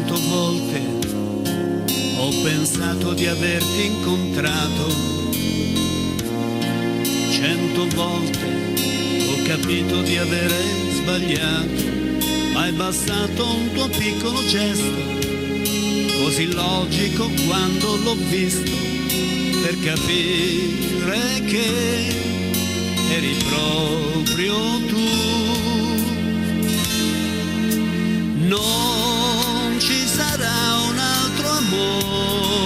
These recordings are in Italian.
100 volte ho pensato di averti incontrato, 100 volte ho capito di avere sbagliato, ma è bastato un tuo piccolo gesto, così logico quando l'ho visto, per capire che eri proprio tu. Non ci sarà un altro amore,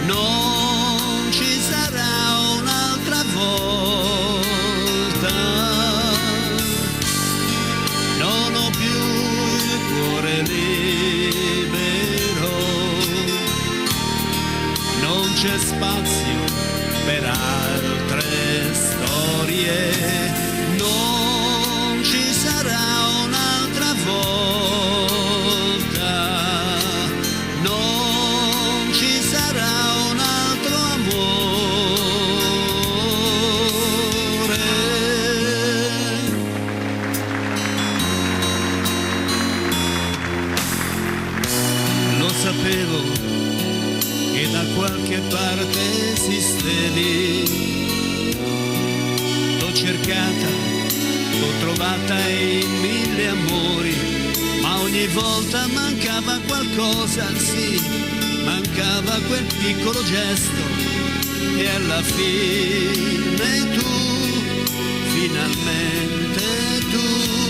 non ci sarà un'altra volta, non ho più il cuore libero, non c'è spazio per altre storie, non ci sarà un'altra volta, non ci sarà un altro amore. Lo sapevo che da qualche parte esistevi, l'ho cercata, l'ho trovata in 1000 amori, ma ogni volta mancava qualcosa, sì, mancava quel piccolo gesto, e alla fine tu, finalmente tu.